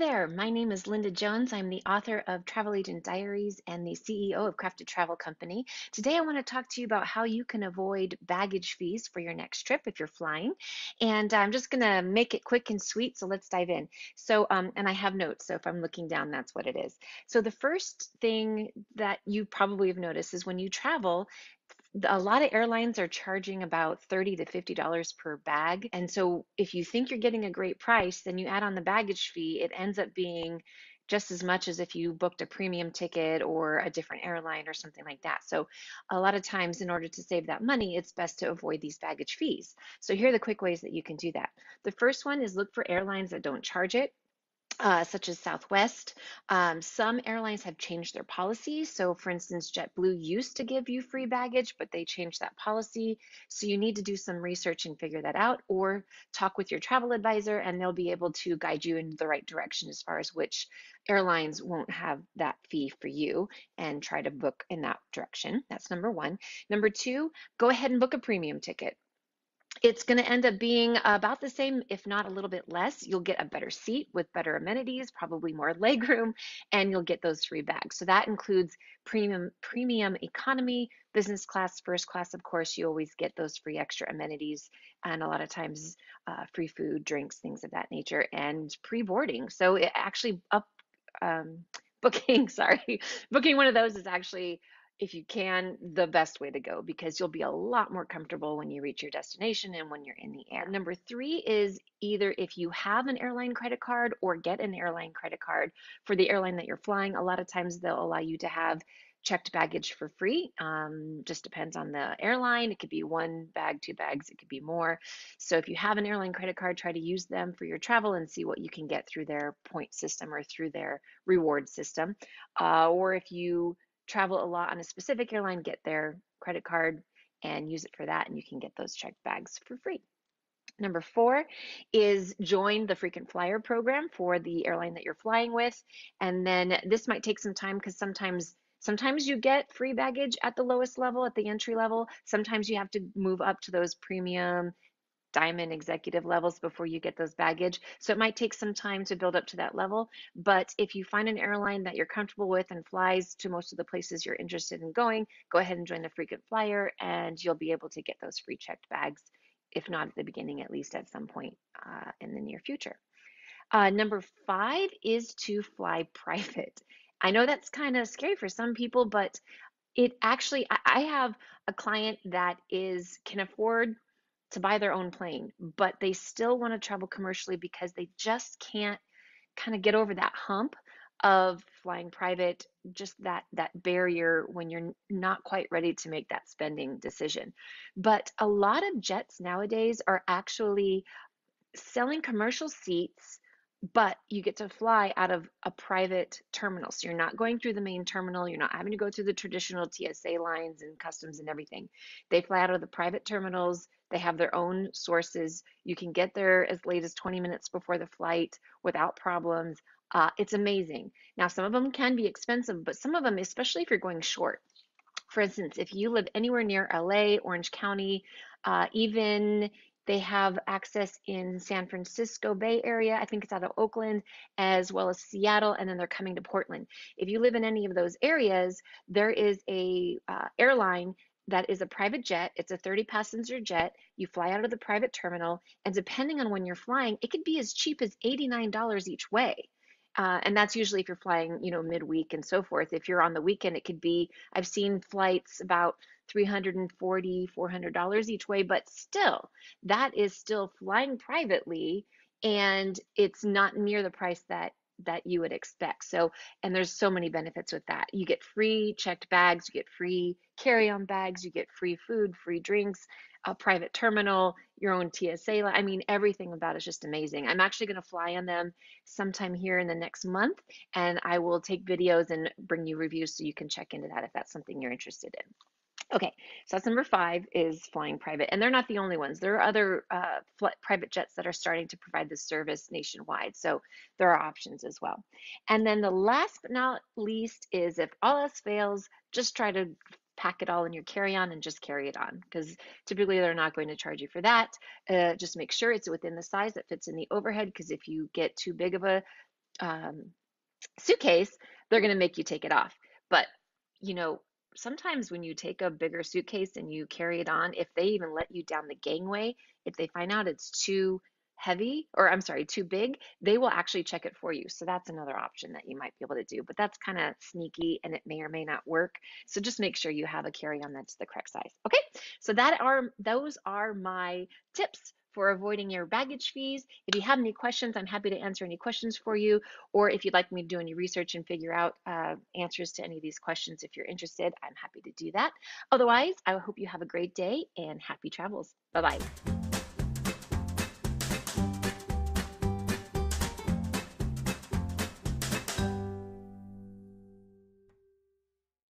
there, my name is Linda Jones. I'm the author of Travel Agent Diaries and the CEO of Crafted Travel Company. Today, I want to talk to you about how you can avoid baggage fees for your next trip if you're flying. And I'm just going to make it quick and sweet, so let's dive in. And I have notes, so if I'm looking down, that's what it is. So the first thing that you probably have noticed is when you travel, a lot of airlines are charging about $30 to $50 per bag. And so if you think you're getting a great price, then you add on the baggage fee, it ends up being just as much as if you booked a premium ticket or a different airline or something like that. So a lot of times in order to save that money, it's best to avoid these baggage fees. So here are the quick ways that you can do that. The first one is look for airlines that don't charge it. Such as Southwest. Some airlines have changed their policy. So, for instance, JetBlue used to give you free baggage, but they changed that policy. So, you need to do some research and figure that out, or talk with your travel advisor, and they'll be able to guide you in the right direction as far as which airlines won't have that fee for you and try to book in that direction. That's number one. Number two, go ahead and book a premium ticket. It's going to end up being about the same, if not a little bit less. You'll get a better seat with better amenities, probably more legroom, and you'll get those free bags. So that includes premium economy, business class, first class. Of course, you always get those free extra amenities, and a lot of times free food, drinks, things of that nature, and pre-boarding. So it actually up booking, sorry, booking one of those is actually, if you can, the best way to go because you'll be a lot more comfortable when you reach your destination and when you're in the air. Number three is either if you have an airline credit card or get an airline credit card for the airline that you're flying. A lot of times they'll allow you to have checked baggage for free. Just depends on the airline. It could be one bag, two bags, it could be more. So if you have an airline credit card, try to use them for your travel and see what you can get through their point system or through their reward system. Or if you travel a lot on a specific airline, get their credit card and use it for that, and you can get those checked bags for free. Number four is join the frequent flyer program for the airline that you're flying with. And then this might take some time because sometimes you get free baggage at the lowest level, at the entry level. Sometimes you have to move up to those premium diamond executive levels before you get those baggage. So it might take some time to build up to that level. But if you find an airline that you're comfortable with and flies to most of the places you're interested in going, go ahead and join the frequent flyer and you'll be able to get those free checked bags, if not at the beginning, at least at some point in the near future. Number five is to fly private. I know that's kind of scary for some people, but it actually, I have a client that can afford to buy their own plane, but they still want to travel commercially because they just can't kind of get over that hump of flying private, just that barrier when you're not quite ready to make that spending decision. But a lot of jets nowadays are actually selling commercial seats, but you get to fly out of a private terminal. So you're not going through the main terminal. You're not having to go through the traditional TSA lines and customs and everything. They fly out of the private terminals. They have their own sources. You can get there as late as 20 minutes before the flight without problems. It's amazing. Now, some of them can be expensive, but some of them, especially if you're going short. For instance, if you live anywhere near LA, Orange County, even they have access in San Francisco Bay Area. I think it's out of Oakland, as well as Seattle, and then they're coming to Portland. If you live in any of those areas, there is a airline that is a private jet. It's a 30 passenger jet. You fly out of the private terminal, and depending on when you're flying, it could be as cheap as $89 each way. And that's usually if you're flying, midweek and so forth. If you're on the weekend, it could be, I've seen flights about $340, $400 each way, but still, that is still flying privately, and it's not near the price that you would expect. So, and there's so many benefits with that. You get free checked bags, you get free carry-on bags, you get free food, free drinks, a private terminal, your own TSA. I mean, everything about it is just amazing. I'm actually going to fly on them sometime here in the next month, and I will take videos and bring you reviews so you can check into that if that's something you're interested in. Okay, so that's number five is flying private. And they're not the only ones. There are other private jets that are starting to provide this service nationwide. So there are options as well. And then the last but not least is if all else fails, just try to pack it all in your carry-on and just carry it on because typically they're not going to charge you for that. Just make sure it's within the size that fits in the overhead because if you get too big of a um, suitcase, they're going to make you take it off. But, you know, sometimes when you take a bigger suitcase and you carry it on, if they even let you down the gangway, if they find out it's too heavy, or I'm sorry, too big, they will actually check it for you. So that's another option that you might be able to do. But that's kind of sneaky and it may or may not work. So just make sure you have a carry-on that's the correct size. Okay, so those are my tips for avoiding your baggage fees. If you have any questions, I'm happy to answer any questions for you. Or if you'd like me to do any research and figure out answers to any of these questions, if you're interested, I'm happy to do that. Otherwise, I hope you have a great day and happy travels. Bye bye.